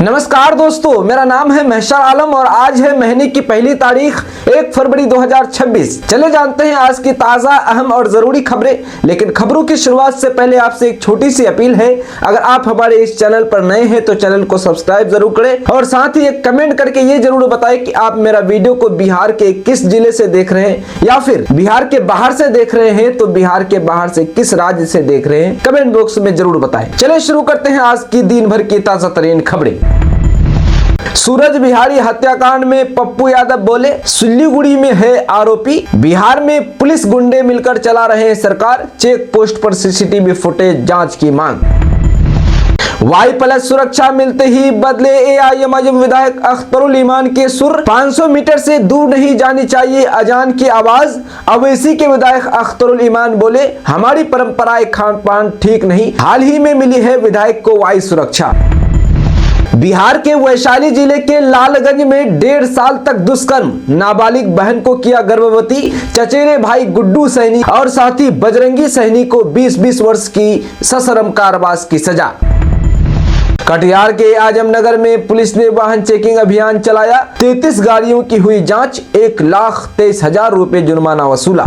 नमस्कार दोस्तों, मेरा नाम है महशर आलम और आज है महीने की पहली तारीख 1 फरवरी 2026। चले जानते हैं आज की ताजा, अहम और जरूरी खबरें। लेकिन खबरों की शुरुआत से पहले आपसे एक छोटी सी अपील है। अगर आप हमारे इस चैनल पर नए हैं तो चैनल को सब्सक्राइब जरूर करें और साथ ही एक कमेंट करके ये जरूर बताएं कि आप मेरा वीडियो को बिहार के किस जिले से देख रहे हैं या फिर बिहार के बाहर से देख रहे हैं तो बिहार के बाहर से किस राज्य से देख रहे हैं, कमेंट बॉक्स में जरूर बताएं। चलिए शुरू करते हैं आज की दिन भर की ताजा तरीन खबरें। सूरज बिहारी हत्याकांड में पप्पू यादव बोले, सिल्लीगुड़ी में है आरोपी, बिहार में पुलिस गुंडे मिलकर चला रहे हैं सरकार, चेक पोस्ट पर सीसीटीवी फुटेज जांच की मांग। वाई प्लस सुरक्षा मिलते ही बदले एआईएमआईएम विधायक अख्तरुल ईमान के सुर, 500 मीटर से दूर नहीं जानी चाहिए अजान की आवाज। अवैसी के विधायक अख्तरुल ईमान बोले, हमारी परंपराएं खान पान ठीक नहीं, हाल ही में मिली है विधायक को वाई सुरक्षा। बिहार के वैशाली जिले के लालगंज में 1.5 साल तक दुष्कर्म, नाबालिग बहन को किया गर्भवती, चचेरे भाई गुड्डू सैनी और साथी बजरंगी सैनी को 20-20 वर्ष की सश्रम कारावास की सजा। कटिहार के आजमनगर में पुलिस ने वाहन चेकिंग अभियान चलाया, 33 गाड़ियों की हुई जांच, 1,23,000 रुपए जुर्माना वसूला।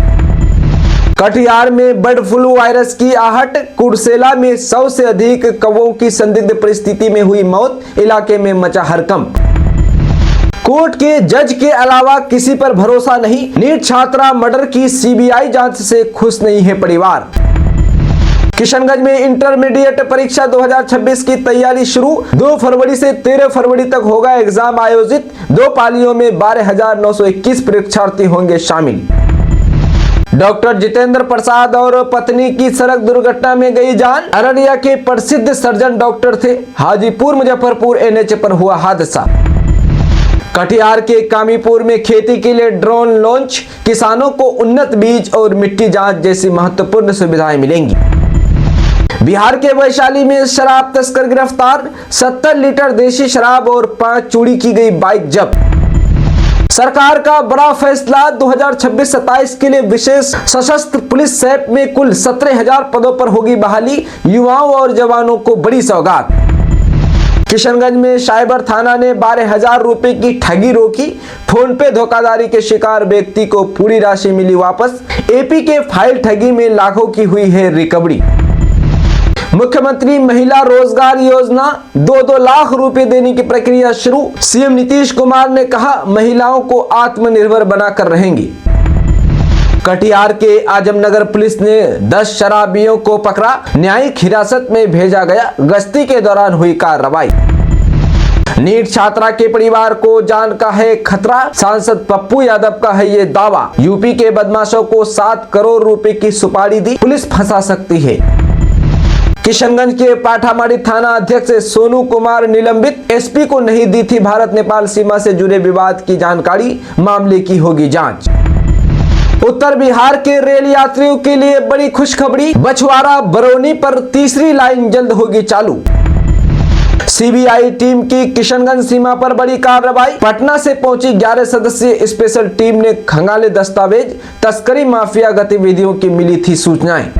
कटिहार में बर्ड फ्लू वायरस की आहट, कुर्सेला में 100 से अधिक कौवों की संदिग्ध परिस्थिति में हुई मौत, इलाके में मचा हड़कंप। कोर्ट के जज के अलावा किसी पर भरोसा नहीं, नीट छात्रा मर्डर की सीबीआई जांच से खुश नहीं है परिवार। किशनगंज में इंटरमीडिएट परीक्षा 2026 की तैयारी शुरू, 2 फरवरी से 13 फरवरी तक होगा एग्जाम आयोजित, 2 पालियों में 12,921 परीक्षार्थी होंगे शामिल। डॉक्टर जितेंद्र प्रसाद और पत्नी की सड़क दुर्घटना में गई जान, अररिया के प्रसिद्ध सर्जन डॉक्टर थे, हाजीपुर मुजफ्फरपुर एनएच पर हुआ हादसा। कटिहार के कामीपुर में खेती के लिए ड्रोन लॉन्च, किसानों को उन्नत बीज और मिट्टी जांच जैसी महत्वपूर्ण सुविधाएं मिलेंगी। बिहार के वैशाली में शराब तस्कर गिरफ्तार, 70 लीटर देशी शराब और 5 चोरी की गई बाइक जब्त। सरकार का बड़ा फैसला, 2026-27 के लिए विशेष सशस्त्र पुलिस सेप में कुल 17,000 पदों पर होगी बहाली, युवाओं और जवानों को बड़ी सौगात। किशनगंज में साइबर थाना ने 12,000 रुपए की ठगी रोकी, फोन पे धोखाधड़ी के शिकार व्यक्ति को पूरी राशि मिली वापस। एपी के फाइल ठगी में लाखों की हुई है रिकवरी। मुख्यमंत्री महिला रोजगार योजना, 2-2 लाख रुपए देने की प्रक्रिया शुरू, सीएम नीतीश कुमार ने कहा महिलाओं को आत्मनिर्भर बनाकर रहेंगी। कटिहार के आजमनगर पुलिस ने 10 शराबियों को पकड़ा, न्यायिक हिरासत में भेजा गया, गश्ती के दौरान हुई कार्रवाई। नीट छात्रा के परिवार को जान का है खतरा, सांसद पप्पू यादव का है ये दावा, यूपी के बदमाशों को 7 करोड़ रुपए की सुपारी दी, पुलिस फंसा सकती है। किशनगंज के पाठामारी थाना अध्यक्ष सोनू कुमार निलंबित, एसपी को नहीं दी थी भारत नेपाल सीमा से जुड़े विवाद की जानकारी, मामले की होगी जांच। उत्तर बिहार के रेल यात्रियों के लिए बड़ी खुशखबरी, बछवाड़ा बरौनी पर तीसरी लाइन जल्द होगी चालू। सीबीआई टीम की किशनगंज सीमा पर बड़ी कार्रवाई, पटना से पहुंची 11 सदस्यीय स्पेशल टीम ने खंगाले दस्तावेज, तस्करी माफिया गतिविधियों की मिली थी सूचनाएं।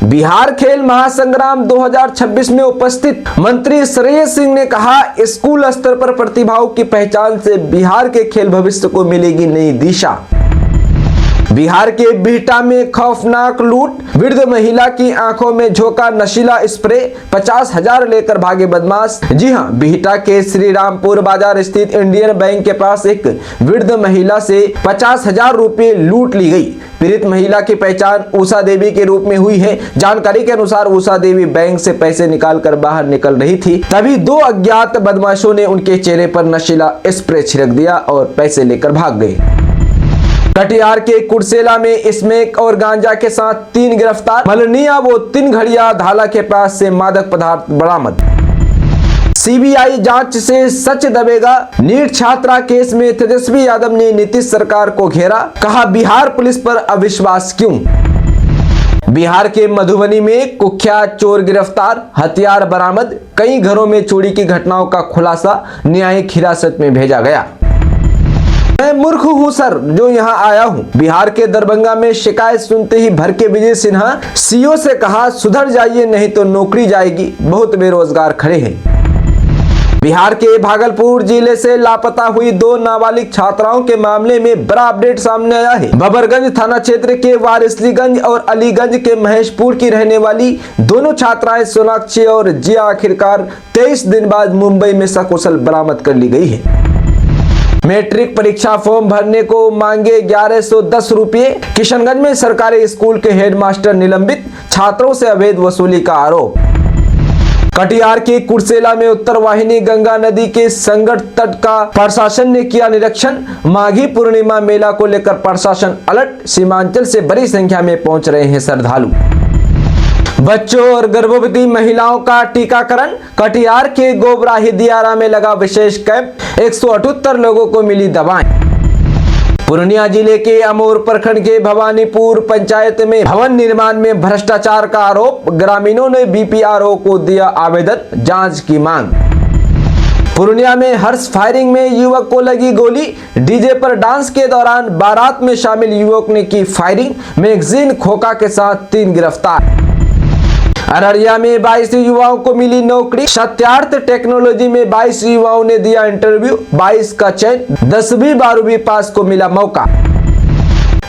बिहार खेल महासंग्राम 2026 में उपस्थित मंत्री श्रेयस सिंह ने कहा, स्कूल स्तर पर प्रतिभाओं की पहचान से बिहार के खेल भविष्य को मिलेगी नई दिशा। बिहार के बिहटा में खौफनाक लूट, वृद्ध महिला की आंखों में झोंका नशीला स्प्रे, 50,000 लेकर भागे बदमाश। जी हां, बिहटा के श्री रामपुर बाजार स्थित इंडियन बैंक के पास एक वृद्ध महिला से 50,000 रुपए लूट ली गई। पीड़ित महिला की पहचान उषा देवी के रूप में हुई है। जानकारी के अनुसार उषा देवी बैंक से पैसे निकालकर बाहर निकल रही थी, तभी 2 अज्ञात बदमाशों ने उनके चेहरे पर नशीला स्प्रे छिड़क दिया और पैसे लेकर भाग गए। कटिहार के कुर्सेला में स्मैक और गांजा के साथ 3 गिरफ्तार, मलनिया वो 3 घड़िया धाला के पास से मादक पदार्थ बरामद। सीबीआई जांच से सच दबेगा, नीट छात्रा केस में तेजस्वी यादव ने नीतीश सरकार को घेरा, कहा बिहार पुलिस पर अविश्वास क्यों। बिहार के मधुबनी में कुख्यात चोर गिरफ्तार, हथियार बरामद, कई घरों में चोरी की घटनाओं का खुलासा, न्यायिक हिरासत में भेजा गया। मैं मूर्ख हूँ सर जो यहाँ आया हूँ। बिहार के दरभंगा में शिकायत सुनते ही भड़के विजय सिन्हा, सीओ से कहा सुधर जाइए नहीं तो नौकरी जाएगी, बहुत बेरोजगार खड़े हैं। बिहार के भागलपुर जिले से लापता हुई 2 नाबालिग छात्राओं के मामले में बड़ा अपडेट सामने आया है। बबरगंज थाना क्षेत्र के वारिसलीगंज और अलीगंज के महेशपुर की रहने वाली दोनों छात्राएं सोनाक्षी और जिया आखिरकार 23 दिन बाद मुंबई में सकुशल बरामद कर ली गई है। मैट्रिक परीक्षा फॉर्म भरने को मांगे 1110 रुपये। किशनगंज में सरकारी स्कूल के हेडमास्टर निलंबित, छात्रों से अवैध वसूली का आरोप। कटिहार के कुर्सेला में उत्तर वाहिनी गंगा नदी के संकट तट का प्रशासन ने किया निरीक्षण। माघी पूर्णिमा मेला को लेकर प्रशासन अलर्ट। सीमांचल से बड़ी संख्या में पहुंच रहे हैं श्रद्धालु। बच्चों और गर्भवती महिलाओं का टीकाकरण। कटिहार के गोबराही दियारा में लगा विशेष कैंप। 178 लोगों को मिली दवाएं। पूर्णिया जिले के अमोर प्रखंड के भवानीपुर पंचायत में भवन निर्माण में भ्रष्टाचार का आरोप। ग्रामीणों ने बीपीआरओ को दिया आवेदन, जांच की मांग। पूर्णिया में हर्ष फायरिंग में युवक को लगी गोली। डीजे पर डांस के दौरान बारात में शामिल युवक ने की फायरिंग। मैगजीन खोखा के साथ 3 गिरफ्तार। अररिया में 22 युवाओं को मिली नौकरी। सत्यार्थ टेक्नोलॉजी में 22 युवाओं ने दिया इंटरव्यू। 22 का चयन, 10वीं 12वीं पास को मिला मौका।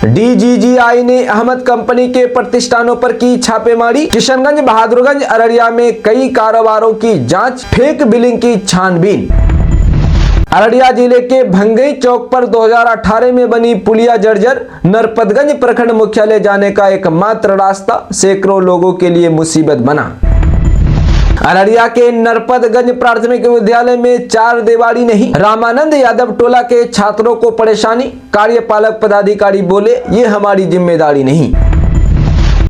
डीजीजीआई ने अहमद कंपनी के प्रतिष्ठानों पर की छापेमारी। किशनगंज, बहादुरगंज, अररिया में कई कारोबारों की जांच। फेक बिलिंग की छानबीन। अररिया जिले के भंगई चौक पर 2018 में बनी पुलिया जर्जर। नरपतगंज प्रखंड मुख्यालय जाने का एकमात्र रास्ता सैकड़ों लोगों के लिए मुसीबत बना। अररिया के नरपतगंज प्राथमिक विद्यालय में 4 दीवारी नहीं। रामानंद यादव टोला के छात्रों को परेशानी। कार्यपालक पदाधिकारी बोले, ये हमारी जिम्मेदारी नहीं।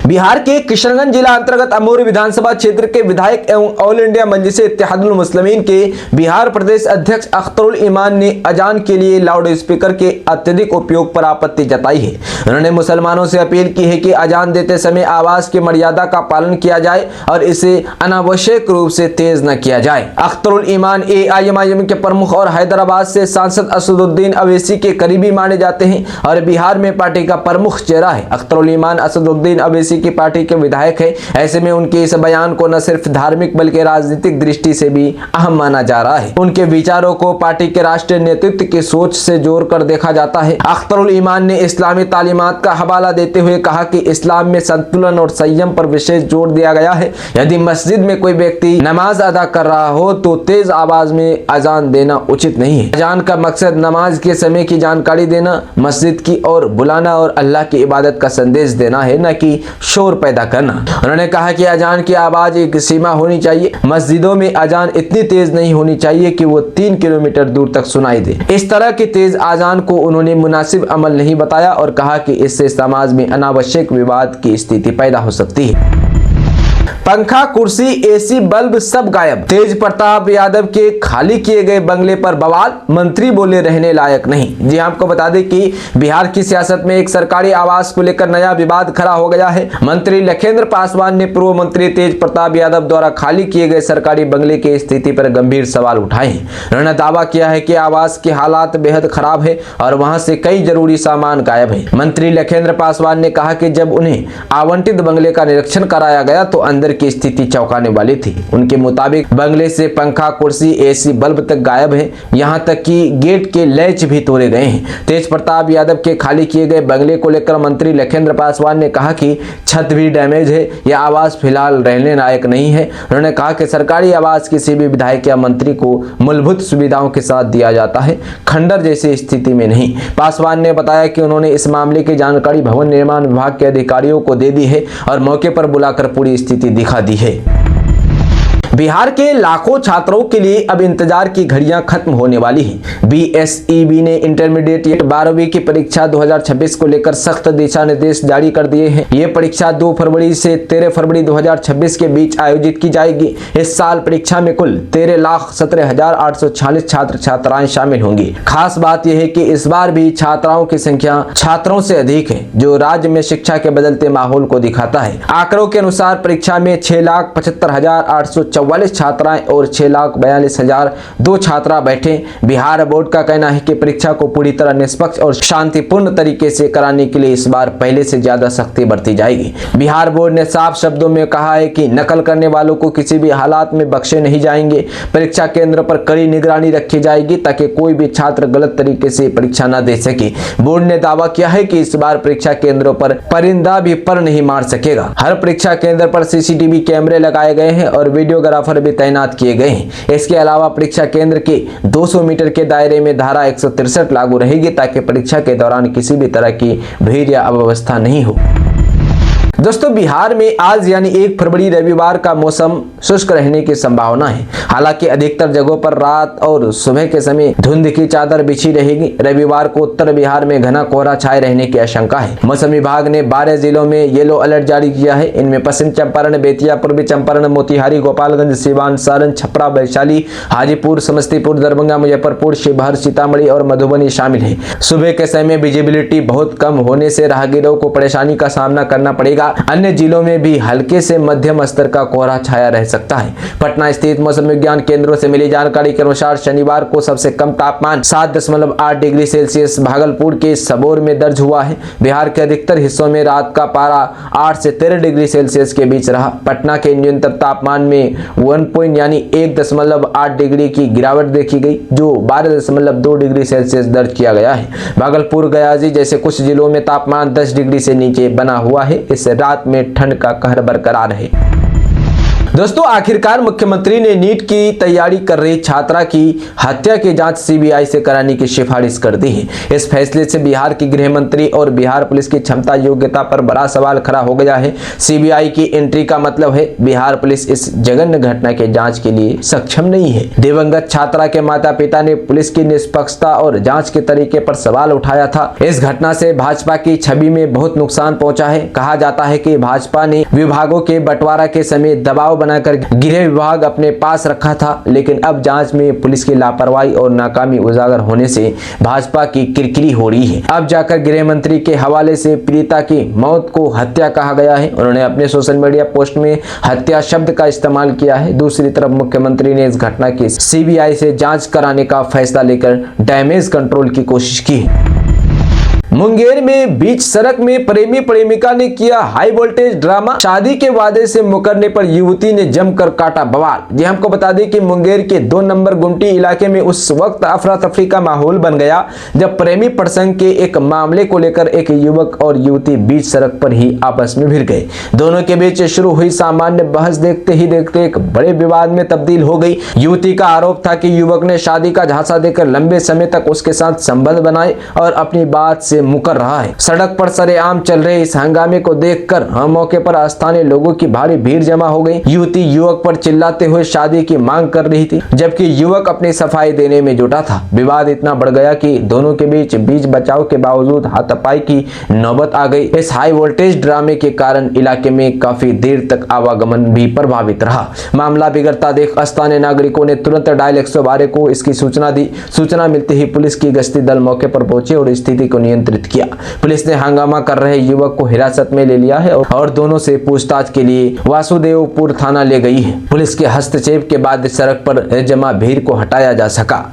बिहार के किशनगंज जिला अंतर्गत अमोरी विधानसभा क्षेत्र के विधायक एवं ऑल इंडिया मजलिस इत्तेहादुल मुस्लिमीन के बिहार प्रदेश अध्यक्ष अख्तरुल ईमान ने अजान के लिए लाउड स्पीकर के अत्यधिक उपयोग पर आपत्ति जताई है। उन्होंने मुसलमानों से अपील की है कि अजान देते समय आवाज की मर्यादा का पालन किया जाए और इसे अनावश्यक रूप से तेज न किया जाए। अख्तरुल ईमान AIMIM के प्रमुख और हैदराबाद से सांसद असदुद्दीन अवैसी के करीबी माने जाते हैं और बिहार में पार्टी का प्रमुख चेहरा है। अख्तरुल ईमान असदुद्दीन अवैसी की पार्टी के विधायक है। ऐसे में उनके इस बयान को न सिर्फ धार्मिक बल्कि राजनीतिक दृष्टि से भी अहम माना जा रहा है। उनके विचारों को पार्टी के राष्ट्रीय नेतृत्व की सोच से जोड़कर देखा जाता है। अख्तरुल ईमान ने इस्लामी तालीमात का हवाला देते हुए कहा कि इस्लाम में संतुलन और संयम पर विशेष जोर दिया गया है। यदि मस्जिद में कोई व्यक्ति नमाज अदा कर रहा हो तो तेज आवाज में अजान देना उचित नहीं है। अजान का मकसद नमाज के समय की जानकारी देना, मस्जिद की ओर बुलाना और अल्लाह की इबादत का संदेश देना है, न कि शोर पैदा करना। उन्होंने कहा कि अजान की आवाज एक सीमा होनी चाहिए। मस्जिदों में अजान इतनी तेज नहीं होनी चाहिए कि वो 3 किलोमीटर दूर तक सुनाई दे। इस तरह की तेज अजान को उन्होंने मुनासिब अमल नहीं बताया और कहा कि इससे समाज में अनावश्यक विवाद की स्थिति पैदा हो सकती है। पंखा, कुर्सी, AC, बल्ब सब गायब। तेज प्रताप यादव के खाली किए गए बंगले पर बवाल। मंत्री बोले रहने लायक नहीं। जी आपको बता दें कि बिहार की सियासत में एक सरकारी आवास को लेकर नया विवाद खड़ा हो गया है। मंत्री लखेंद्र पासवान ने पूर्व मंत्री तेज प्रताप यादव द्वारा खाली किए गए सरकारी बंगले की स्थिति पर गंभीर सवाल उठाए हैं। उन्होंने दावा किया है कि आवास के हालात बेहद खराब है और वहां से कई जरूरी सामान गायब है। मंत्री लखेंद्र पासवान ने कहा कि जब उन्हें आवंटित बंगले का निरीक्षण कराया गया तो अंदर की स्थिति चौंकाने वाली थी। उनके मुताबिक बंगले से पंखा, कुर्सी, AC, बल्ब तक गायब है। यहां तक कि गेट के लैच भी तोड़े गए हैं। तेज प्रताप यादव के खाली किए गए बंगले को लेकर मंत्री लखेंद्र पासवान ने कहा कि छत भी डैमेज है। यह आवास फिलहाल रहने लायक नहीं है। उन्होंने कहा कि सरकारी आवास किसी भी विधायक या मंत्री को मूलभूत सुविधाओं के साथ दिया जाता है, खंडर जैसी स्थिति में नहीं। पासवान ने बताया कि उन्होंने इस मामले की जानकारी भवन निर्माण विभाग के अधिकारियों को दे दी है और मौके पर बुलाकर पूरी स्थिति दिखा दी है। बिहार के लाखों छात्रों के लिए अब इंतजार की घड़ियां खत्म होने वाली हैं। BSEB ने इंटरमीडिएट 12वीं की परीक्षा 2026 को लेकर सख्त दिशा निर्देश जारी कर दिए हैं। ये परीक्षा 2 फरवरी से 13 फरवरी 2026 के बीच आयोजित की जाएगी। इस साल परीक्षा में कुल 13,17,846 छात्र छात्राएं शामिल होंगी। खास बात यह है कि इस बार भी छात्राओं की संख्या छात्रों से अधिक है, जो राज्य में शिक्षा के बदलते माहौल को दिखाता है। आंकड़ों के अनुसार परीक्षा में 6,75,814 44 छात्राएं और 6,42,000 दो छात्रा बैठे। बिहार बोर्ड का कहना है कि परीक्षा को पूरी तरह निष्पक्ष और शांतिपूर्ण तरीके से कराने के लिए इस बार पहले से ज्यादा सख्ती बरती जाएगी। बिहार बोर्ड ने साफ शब्दों में कहा है कि नकल करने वालों को किसी भी हालात में बख्शे नहीं जाएंगे। परीक्षा केंद्र पर कड़ी निगरानी रखी जाएगी ताकि कोई भी छात्र गलत तरीके से परीक्षा न दे सके। बोर्ड ने दावा किया है कि इस बार परीक्षा केंद्रों पर परिंदा भी पर नहीं मार सकेगा। हर परीक्षा केंद्र पर सीसीटीवी कैमरे लगाए गए हैं और वीडियोग्राफर भी तैनात किए गए हैं। इसके अलावा परीक्षा केंद्र के 200 मीटर के दायरे में धारा 163 लागू रहेगी ताकि परीक्षा के दौरान किसी भी तरह की भीड़ या अव्यवस्था नहीं हो। दोस्तों, बिहार में आज यानी 1 फरवरी रविवार का मौसम शुष्क रहने की संभावना है। हालांकि अधिकतर जगहों पर रात और सुबह के समय धुंध की चादर बिछी रहेगी। रविवार को उत्तर बिहार में घना कोहरा छाए रहने की आशंका है। मौसम विभाग ने 12 जिलों में येलो अलर्ट जारी किया है। इनमें पश्चिम चंपारण, बेतिया, पूर्वी चंपारण, मोतिहारी, गोपालगंज, सीवान, सारण, छपरा, वैशाली, हाजीपुर, समस्तीपुर, दरभंगा, मुजफ्फरपुर, शिवहर, सीतामढ़ी और मधुबनी शामिल है। सुबह के समय विजिबिलिटी बहुत कम होने से राहगीरों को परेशानी का सामना करना पड़ेगा। अन्य जिलों में भी हल्के से मध्यम स्तर का कोहरा छाया रह सकता है। पटना स्थित मौसम विज्ञान केंद्रों से मिली जानकारी के अनुसार शनिवार को सबसे कम तापमान 7.8 डिग्री सेल्सियस भागलपुर के सबौर में दर्ज हुआ है। बिहार के अधिकतर हिस्सों में रात का पारा 8 से 13 डिग्री सेल्सियस के बीच रहा। पटना के न्यूनतम तापमान में 1.8 डिग्री की गिरावट देखी गई, जो 12.2 डिग्री सेल्सियस दर्ज किया गया है। भागलपुर, गयाजी जैसे कुछ जिलों में तापमान 10 डिग्री से नीचे बना हुआ है। इससे रात में ठंड का कहर बरकरार है। दोस्तों, आखिरकार मुख्यमंत्री ने नीट की तैयारी कर रही छात्रा की हत्या की जांच सीबीआई से कराने की सिफारिश कर दी है। इस फैसले से बिहार की गृह मंत्री और बिहार पुलिस की क्षमता योग्यता पर बड़ा सवाल खड़ा हो गया है। सीबीआई की एंट्री का मतलब है बिहार पुलिस इस जघन्य घटना के जांच के लिए सक्षम नहीं है। दिवंगत छात्रा के माता पिता ने पुलिस की निष्पक्षता और जांच के तरीके पर सवाल उठाया था। इस घटना से भाजपा की छवि में बहुत नुकसान पहुंचा है। कहा जाता है कि भाजपा ने विभागों के बंटवारा के समय दबाव बनाकर गृह विभाग अपने पास रखा था, लेकिन अब जांच में पुलिस की लापरवाही और नाकामी उजागर होने से भाजपा की किरकिरी हो रही है। अब जाकर गृह मंत्री के हवाले से पीड़िता की मौत को हत्या कहा गया है। उन्होंने अपने सोशल मीडिया पोस्ट में हत्या शब्द का इस्तेमाल किया है। दूसरी तरफ मुख्यमंत्री ने इस घटना की सीबीआई से जांच कराने का फैसला लेकर डैमेज कंट्रोल की कोशिश की है। मुंगेर में बीच सड़क में प्रेमी प्रेमिका ने किया हाई वोल्टेज ड्रामा। शादी के वादे से मुकरने पर युवती ने जमकर काटा बवाल। जी हमको बता दें कि मुंगेर के 2 नंबर गुमटी इलाके में उस वक्त अफरा तफरी का माहौल बन गया जब प्रेमी प्रसंग के एक मामले को लेकर एक युवक और युवती बीच सड़क पर ही आपस में भिड़ गए। दोनों के बीच शुरू हुई सामान्य बहस देखते ही देखते एक बड़े विवाद में तब्दील हो गई। युवती का आरोप था कि युवक ने शादी का झांसा देकर लंबे समय तक उसके साथ संबंध बनाए और अपनी बात से मुकर रहा है। सड़क पर सरेआम चल रहे इस हंगामे को देखकर मौके पर स्थानीय लोगों की भारी भीड़ जमा हो गई। युवती युवक पर चिल्लाते हुए शादी की मांग कर रही थी, जबकि युवक अपनी सफाई देने में जुटा था। विवाद इतना बढ़ गया कि दोनों के बीच बचाव के बावजूद हाथापाई की नौबत आ गई। इस हाई वोल्टेज ड्रामे के कारण इलाके में काफी देर तक आवागमन भी प्रभावित रहा। मामला बिगड़ता देख स्थानीय नागरिकों ने तुरंत डायल 112 को इसकी सूचना दी। सूचना मिलते ही पुलिस की गश्ती दल मौके पर पहुंचे और स्थिति को नियंत्रित किया। पुलिस ने हंगामा कर रहे युवक को हिरासत में ले लिया है और दोनों से पूछताछ के लिए वासुदेवपुर थाना ले गई है। पुलिस के हस्तक्षेप के बाद सड़क पर जमा भीड़ को हटाया जा सका।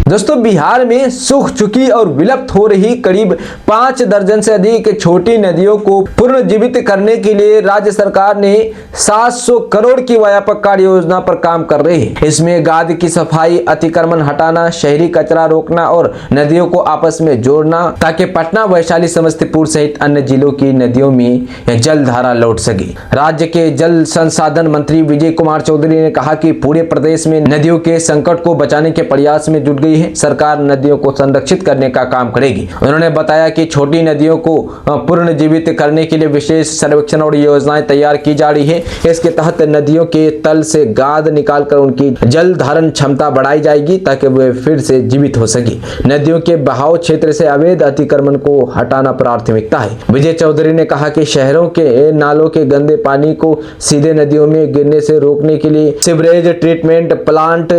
दोस्तों, बिहार में सूख चुकी और विलुप्त हो रही करीब 5 दर्जन से अधिक छोटी नदियों को पुनर्जीवित करने के लिए राज्य सरकार ने 700 करोड़ की व्यापक कार्य योजना पर काम कर रही है। इसमें गाद की सफाई, अतिक्रमण हटाना, शहरी कचरा रोकना और नदियों को आपस में जोड़ना ताकि पटना, वैशाली, समस्तीपुर सहित अन्य जिलों की नदियों में जल धारा लौट सके। राज्य के जल संसाधन मंत्री विजय कुमार चौधरी ने कहा कि पूरे प्रदेश में नदियों के संकट को बचाने के प्रयास में जुट गई है। सरकार नदियों को संरक्षित करने का काम करेगी। उन्होंने बताया कि छोटी नदियों को पुनर्जीवित करने के लिए विशेष सर्वेक्षण और योजनाएं तैयार की जा रही है। इसके तहत नदियों के तल से गाद निकालकर उनकी जल धारण क्षमता बढ़ाई जाएगी ताकि वे फिर से जीवित हो सके। नदियों के बहाव क्षेत्र से अवैध अतिक्रमण को हटाना प्राथमिकता है। विजय चौधरी ने कहा कि शहरों के नालों के गंदे पानी को सीधे नदियों में गिरने से रोकने के लिए सीवरेज ट्रीटमेंट प्लांट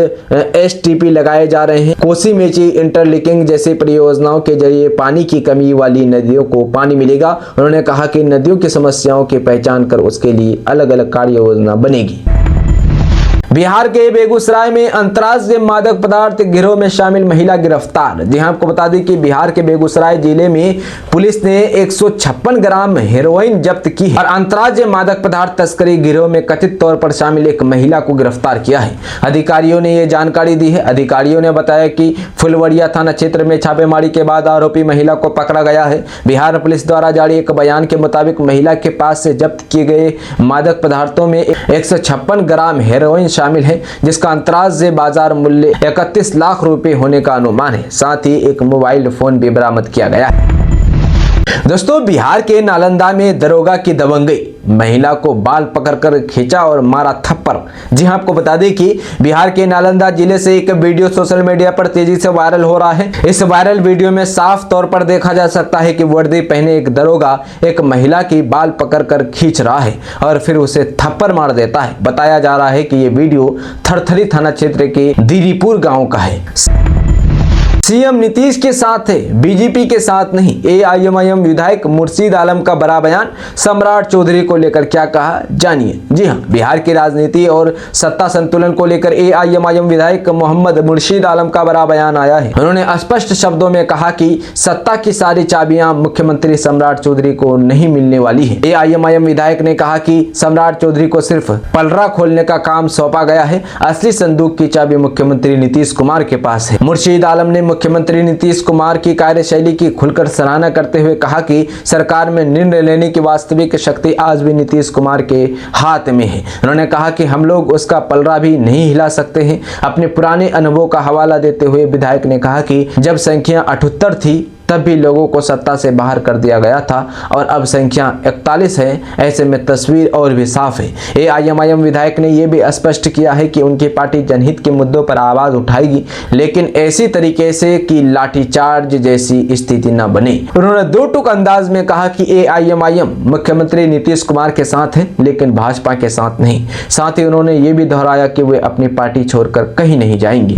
STP लगाए जा रहे हैं। कोसी मेची इंटरलिंकिंग जैसी परियोजनाओं के जरिए पानी की कमी वाली नदियों को पानी मिलेगा। उन्होंने कहा कि नदियों की समस्याओं की पहचान कर उसके लिए अलग अलग कार्य योजना बनेगी। बिहार के बेगूसराय में अंतर्राज्यीय मादक पदार्थ गिरोह में शामिल महिला गिरफ्तार। जी हां, आपको बता दें कि बिहार के बेगूसराय जिले में पुलिस ने 156 ग्राम हेरोइन जब्त की है और अंतर्राज्यीय मादक पदार्थ तस्करी गिरोह में कथित तौर पर शामिल एक महिला को गिरफ्तार किया है। अधिकारियों ने यह जानकारी दी है। अधिकारियों ने बताया कि फुलवड़िया थाना क्षेत्र में छापेमारी के बाद आरोपी महिला को पकड़ा गया है। बिहार पुलिस द्वारा जारी एक बयान के मुताबिक महिला के पास से जब्त किए गए मादक पदार्थों में 156 ग्राम हेरोइन शामिल है, जिसका अंतर्राज्यीय बाजार मूल्य 31 लाख रुपए होने का अनुमान है। साथ ही एक मोबाइल फोन भी बरामद किया गया है। दोस्तों, बिहार के नालंदा में दरोगा की दबंगई, महिला को बाल पकड़कर खींचा और मारा थप्पड़। जी हां, आपको बता दें कि बिहार के नालंदा जिले से एक वीडियो सोशल मीडिया पर तेजी से वायरल हो रहा है। इस वायरल वीडियो में साफ तौर पर देखा जा सकता है कि वर्दी पहने एक दरोगा एक महिला की बाल पकड़कर खींच रहा है और फिर उसे थप्पड़ मार देता है। बताया जा रहा है कि यह वीडियो थरथरी थाना क्षेत्र के दीरीपुर गांव का है। सीएम नीतीश के साथ है, बीजेपी के साथ नहीं। एआईएमआईएम विधायक मुर्शीद आलम का बड़ा बयान, सम्राट चौधरी को लेकर क्या कहा, जानिए। जी हां, बिहार की राजनीति और सत्ता संतुलन को लेकर एआईएमआईएम विधायक मोहम्मद मुर्शीद आलम का बड़ा बयान आया है। उन्होंने स्पष्ट शब्दों में कहा कि सत्ता की सारी चाबियां मुख्यमंत्री सम्राट चौधरी को नहीं मिलने वाली है। एआईएमआईएम विधायक ने कहा कि सम्राट चौधरी को सिर्फ पलड़ा खोलने का काम सौंपा गया है, असली संदूक की चाबी मुख्यमंत्री नीतीश कुमार के पास है। मुर्शीद आलम ने मुख्यमंत्री नीतीश कुमार की कार्यशैली की खुलकर सराहना करते हुए कहा कि सरकार में निर्णय लेने की वास्तविक शक्ति आज भी नीतीश कुमार के हाथ में है। उन्होंने कहा कि हम लोग उसका पलड़ा भी नहीं हिला सकते हैं। अपने पुराने अनुभव का हवाला देते हुए विधायक ने कहा कि जब संख्या 78 थी तब भी लोगों को सत्ता से बाहर कर दिया गया था और अब संख्या 41 है। ऐसे में तस्वीर और भी साफ है। एआईएमआईएम विधायक ने यह भी स्पष्ट किया है कि उनकी पार्टी जनहित के मुद्दों पर आवाज उठाएगी, लेकिन ऐसी तरीके से कि लाठीचार्ज जैसी स्थिति न बने। उन्होंने दो टूक अंदाज में कहा कि एआईएमआईएम मुख्यमंत्री नीतीश कुमार के साथ है, लेकिन भाजपा के साथ नहीं। साथ ही उन्होंने ये भी दोहराया कि वे अपनी पार्टी छोड़कर कहीं नहीं जाएंगे।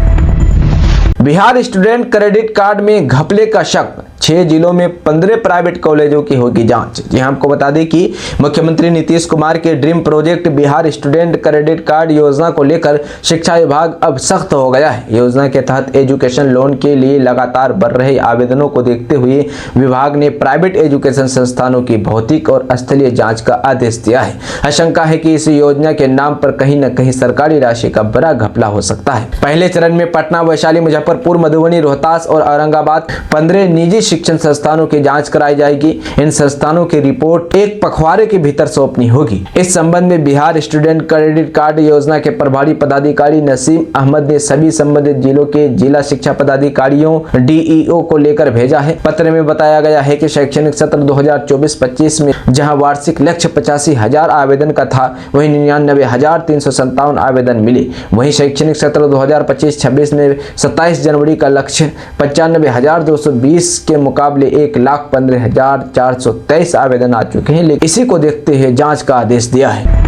बिहार स्टूडेंट क्रेडिट कार्ड में घपले का शक, 6 जिलों में 15 प्राइवेट कॉलेजों की होगी जांच। जी हां, आपको बता दें कि मुख्यमंत्री नीतीश कुमार के dream project Bihar student credit card योजना को लेकर शिक्षा विभाग अब सख्त हो गया है। योजना के तहत एजुकेशन लोन के लिए लगातार बढ़ रहे आवेदनों को देखते हुए विभाग ने प्राइवेट एजुकेशन संस्थानों की भौतिक और स्थलीय जाँच का आदेश दिया है। आशंका है कि इस योजना के नाम पर कहीं न कहीं सरकारी राशि का बड़ा घपला हो सकता है। पहले चरण में पटना, वैशाली, मुजफ्फरपुर, मधुबनी, रोहतास और औरंगाबाद 15 निजी शिक्षण संस्थानों की जांच कराई जाएगी। इन संस्थानों की रिपोर्ट एक पखवाड़े के भीतर सौंपनी होगी। इस संबंध में बिहार स्टूडेंट क्रेडिट कार्ड योजना के प्रभारी पदाधिकारी नसीम अहमद ने सभी संबंधित जिलों के जिला शिक्षा पदाधिकारियों डीईओ को लेकर भेजा है। पत्र में बताया गया है कि शैक्षणिक सत्र 2024-25 में जहां वार्षिक लक्ष्य 85,000 आवेदन का था, वहीं 99,357 आवेदन मिले। वहीं शैक्षणिक सत्र 2025-26 में 27 जनवरी का लक्ष्य 95,220 के मुकाबले 1,15,423 आवेदन आ चुके हैं। लेकिन इसी को देखते हुए जांच का आदेश दिया है।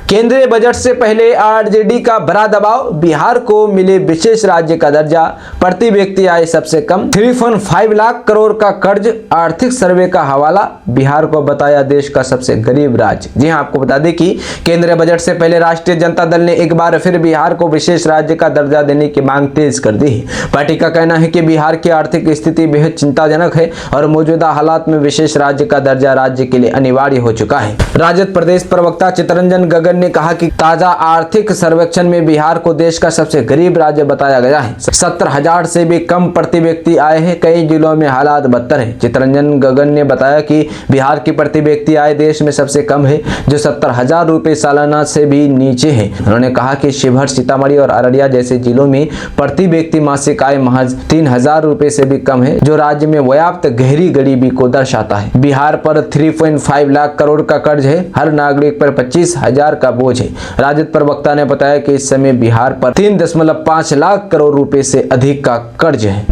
केंद्रीय बजट से पहले आरजेडी का बड़ा दबाव, बिहार को मिले विशेष राज्य का दर्जा, प्रति व्यक्ति आय सबसे कम, 3.5 लाख करोड़ का कर्ज। आर्थिक सर्वे का हवाला, बिहार को बताया देश का सबसे गरीब राज्य। जी हां, आपको बता दें कि केंद्रीय बजट से पहले राष्ट्रीय जनता दल ने एक बार फिर बिहार को विशेष राज्य का दर्जा देने की मांग तेज कर दी है। पार्टी का कहना है कि बिहार की आर्थिक स्थिति बेहद चिंताजनक है और मौजूदा हालात में विशेष राज्य का दर्जा राज्य के लिए अनिवार्य हो चुका है। राजद प्रदेश प्रवक्ता चितरंजन गगन ने कहा कि ताजा आर्थिक सर्वेक्षण में बिहार को देश का सबसे गरीब राज्य बताया गया है। 70,000 से भी कम प्रति व्यक्ति आय है। कई जिलों में हालात बदतर है। चितरंजन गगन ने बताया कि बिहार की प्रति व्यक्ति आय देश में सबसे कम है, जो 70,000 रुपए सालाना से भी नीचे है। उन्होंने कहा कि शिवहर, सीतामढ़ी और अररिया जैसे जिलों में प्रति व्यक्ति मासिक आय महज 3,000 रुपए से भी कम है, जो राज्य में व्याप्त गहरी गरीबी को दर्शाता है। बिहार पर 3.5 लाख करोड़ का कर्ज है। हर नागरिक पर 25,000 का बोझ है। राजद प्रवक्ता ने बताया कि इस समय बिहार पर 3.5 लाख करोड़ रुपए से अधिक का कर्ज है।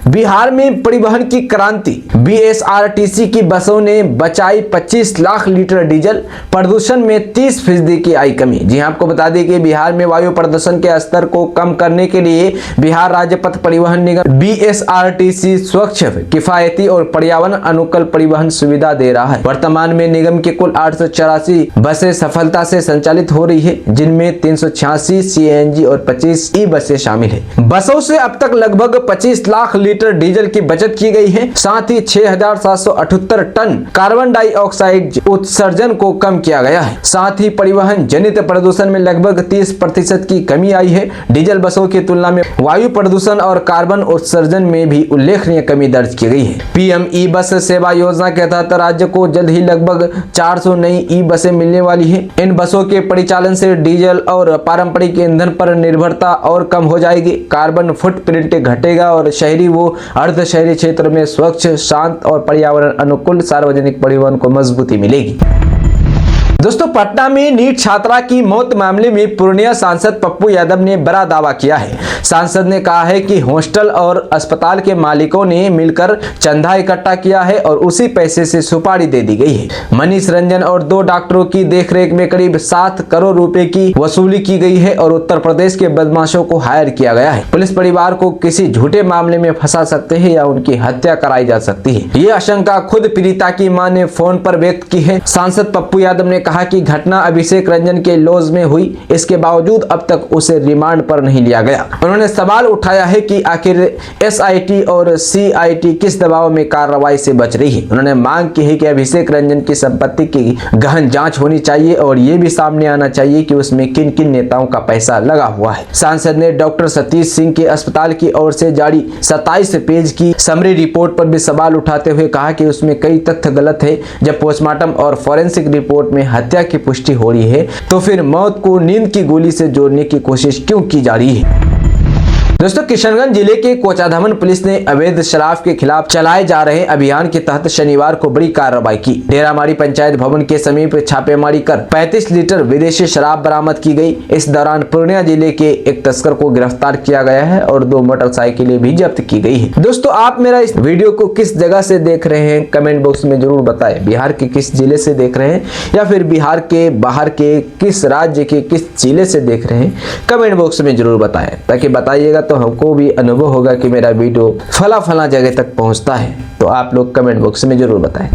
बिहार में परिवहन की क्रांति। बीएसआरटीसी की बसों ने बचाई 25 लाख लीटर डीजल, प्रदूषण में 30% की आई कमी। जी आपको बता दें कि बिहार में वायु प्रदूषण के स्तर को कम करने के लिए बिहार राज्य पथ परिवहन निगम बीएसआरटीसी स्वच्छ, किफायती और पर्यावरण अनुकूल परिवहन सुविधा दे रहा है। वर्तमान में निगम के कुल 884 बसें सफलता से संचालित हो रही है, जिनमें 386 सीएनजी और 25 ई बसें शामिल है। बसों से अब तक लगभग 25 लाख लीटर डीजल की बचत की गई है। साथ ही 6,778 टन कार्बन डाइऑक्साइड उत्सर्जन को कम किया गया है। साथ ही परिवहन जनित प्रदूषण में लगभग 30% की कमी आई है। डीजल बसों की तुलना में वायु प्रदूषण और कार्बन उत्सर्जन में भी उल्लेखनीय कमी दर्ज की गई है। पीएम ई बस सेवा योजना के तहत राज्य को जल्द ही लगभग 400 नई ई बसें मिलने वाली है। इन बसों के परिचालन से डीजल और पारंपरिक ईंधन पर निर्भरता और कम हो जाएगी, कार्बन फुटप्रिंट घटेगा और शहरी व अर्ध शहरी क्षेत्र में स्वच्छ, शांत और पर्यावरण अनुकूल सार्वजनिक परिवहन को मजबूती मिलेगी। दोस्तों, पटना में नीट छात्रा की मौत मामले में पूर्णिया सांसद पप्पू यादव ने बड़ा दावा किया है। सांसद ने कहा है कि हॉस्टल और अस्पताल के मालिकों ने मिलकर चंदा इकट्ठा किया है और उसी पैसे से सुपारी दे दी गई है। मनीष रंजन और 2 डॉक्टरों की देखरेख में करीब 7 करोड़ रुपए की वसूली की गई है और उत्तर प्रदेश के बदमाशों को हायर किया गया है। पुलिस परिवार को किसी झूठे मामले में फंसा सकते हैं या उनकी हत्या कराई जा सकती है। ये आशंका खुद पीड़िता की मां ने फोन पर व्यक्त की है। सांसद पप्पू यादव ने कहा कि घटना अभिषेक रंजन के लॉज में हुई, इसके बावजूद अब तक उसे रिमांड पर नहीं लिया गया। उन्होंने सवाल उठाया है कि आखिर एसआईटी और सीआईटी किस दबाव में कार्रवाई से बच रही है। उन्होंने मांग की है कि अभिषेक रंजन की संपत्ति की गहन जांच होनी चाहिए और ये भी सामने आना चाहिए कि उसमें किन किन नेताओं का पैसा लगा हुआ है। सांसद ने डॉक्टर सतीश सिंह के अस्पताल की ओर से जारी 27 पेज की समरी रिपोर्ट पर भी सवाल उठाते हुए कहा कि उसमें कई तथ्य गलत है। जब पोस्टमार्टम और फॉरेंसिक रिपोर्ट में हत्या की पुष्टि हो रही है तो फिर मौत को नींद की गोली से जोड़ने की कोशिश क्यों की जा रही है। दोस्तों, किशनगंज जिले के कोचाधामन पुलिस ने अवैध शराब के खिलाफ चलाए जा रहे अभियान के तहत शनिवार को बड़ी कार्रवाई की। डेरामारी पंचायत भवन के समीप छापेमारी कर 35 लीटर विदेशी शराब बरामद की गई। इस दौरान पूर्णिया जिले के एक तस्कर को गिरफ्तार किया गया है और 2 मोटरसाइकिलें भी जब्त की गई है। दोस्तों, आप मेरा इस वीडियो को किस जगह से देख रहे हैं कमेंट बॉक्स में जरूर बताएं। बिहार के किस जिले से देख रहे हैं या फिर बिहार के बाहर के किस राज्य के किस जिले से देख रहे हैं, कमेंट बॉक्स में जरूर बताएं, ताकि बताइएगा तो हमको भी अनुभव होगा कि मेरा वीडियो फला जगह तक पहुंचता है। तो आप लोग कमेंट बॉक्स में जरूर बताएं।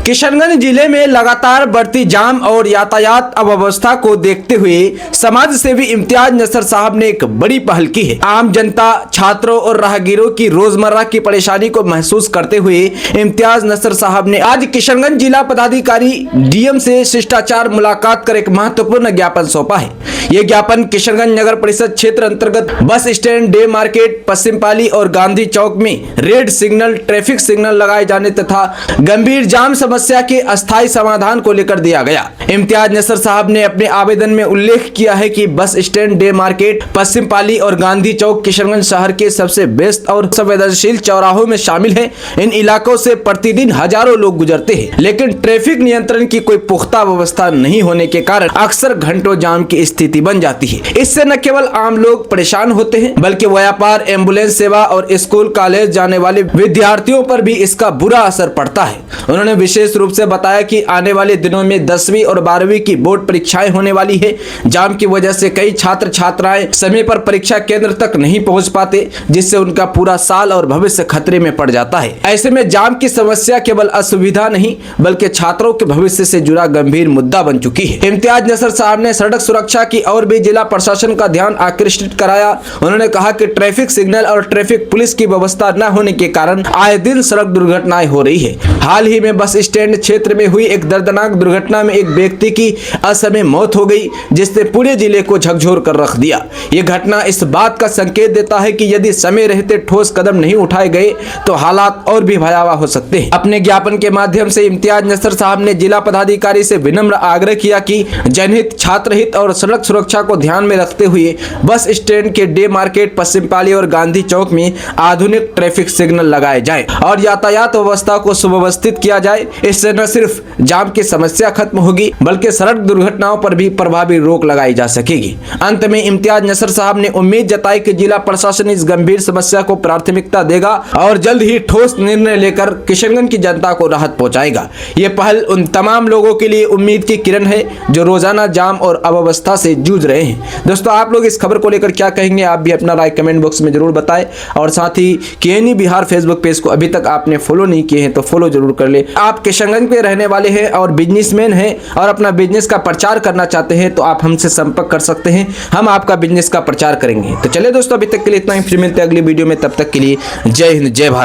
किशनगंज जिले में लगातार बढ़ती जाम और यातायात अव्यवस्था को देखते हुए समाज सेवी इम्तियाज नसर साहब ने एक बड़ी पहल की है। आम जनता, छात्रों और राहगीरों की रोजमर्रा की परेशानी को महसूस करते हुए इम्तियाज नसर साहब ने आज किशनगंज जिला पदाधिकारी डीएम से शिष्टाचार मुलाकात कर एक महत्वपूर्ण ज्ञापन सौंपा है। ये ज्ञापन किशनगंज नगर परिषद क्षेत्र अंतर्गत बस स्टैंड, डे मार्केट, पश्चिम पाली और गांधी चौक में रेड सिग्नल, ट्रैफिक सिग्नल लगाए जाने तथा गंभीर जाम समस्या के अस्थायी समाधान को लेकर दिया गया। इम्तियाज नसर साहब ने अपने आवेदन में उल्लेख किया है कि बस स्टैंड, डे मार्केट, पश्चिम पाली और गांधी चौक किशनगंज शहर के सबसे व्यस्त और संवेदनशील चौराहों में शामिल है। इन इलाकों से प्रतिदिन हजारों लोग गुजरते हैं, लेकिन ट्रैफिक नियंत्रण की कोई पुख्ता व्यवस्था नहीं होने के कारण अक्सर घंटों जाम की स्थिति बन जाती है। इससे न केवल आम लोग परेशान होते हैं, बल्कि व्यापार, एम्बुलेंस सेवा और स्कूल कॉलेज जाने वाले विद्यार्थियों पर भी इसका बुरा असर पड़ता है। उन्होंने विशेष रूप से बताया कि आने वाले दिनों में 10वीं और 12वीं की बोर्ड परीक्षाएं होने वाली है। जाम की वजह से कई छात्र छात्राएं समय पर परीक्षा केंद्र तक नहीं पहुंच पाते, जिससे उनका पूरा साल और भविष्य खतरे में पड़ जाता है। ऐसे में जाम की समस्या केवल असुविधा नहीं बल्कि छात्रों के भविष्य से जुड़ा गंभीर मुद्दा बन चुकी है। इम्तियाज नसर साहब ने सड़क सुरक्षा की और भी जिला प्रशासन का ध्यान आकृष्ट कराया। उन्होंने कहा कि ट्रैफिक सिग्नल और ट्रैफिक पुलिस की व्यवस्था न होने के कारण आए दिन सड़क दुर्घटनाएं हो रही है। हाल ही में बस स्टैंड क्षेत्र में हुई एक दर्दनाक दुर्घटना में एक व्यक्ति की असमय मौत हो गई, जिसने पूरे जिले को झकझोर कर रख दिया। ये घटना इस बात का संकेत देता है कि यदि समय रहते ठोस कदम नहीं उठाए गए तो हालात और भी भयावह हो सकते हैं। अपने ज्ञापन के माध्यम से इम्तियाज नसर साहब ने जिला पदाधिकारी से विनम्र आग्रह किया कि जनहित, छात्र हित और सड़क सुरक्षा को ध्यान में रखते हुए बस स्टैंड के डे मार्केट, पश्चिम पाली और गांधी चौक में आधुनिक ट्रैफिक सिग्नल लगाए जाए और यातायात व्यवस्था को सुव्यवस्थित किया जाए। इससे न सिर्फ जाम की समस्या खत्म होगी बल्कि सड़क दुर्घटनाओं पर भी प्रभावी रोक लगाई जा सकेगी। अंत में इम्तियाज नसर साहब ने उम्मीद जताई कि जिला प्रशासन इस गंभीर समस्या को प्राथमिकता देगा और जल्द ही ठोस निर्णय लेकर किशनगंज की जनता को राहत पहुंचाएगा। ये पहल उन तमाम लोगों के लिए उम्मीद की किरण है जो रोजाना जाम और अव्यवस्था से जूझ रहे हैं। दोस्तों, आप लोग इस खबर को लेकर क्या कहेंगे? आप भी अपना राय कमेंट बॉक्स में जरूर बताएं और साथ ही केएनयू बिहार फेसबुक पेज को अभी तक आपने फॉलो नहीं किए हैं तो फॉलो जरूर कर ले। आप किशनगंज पे रहने वाले हैं और बिजनेसमैन हैं और अपना बिजनेस का प्रचार करना चाहते हैं तो आप हमसे संपर्क कर सकते हैं, हम आपका बिजनेस का प्रचार करेंगे। तो चलिए दोस्तों, अभी तक के लिए इतना ही, फिर मिलते हैं अगली वीडियो में। तब तक के लिए जय हिंद, जय भारत।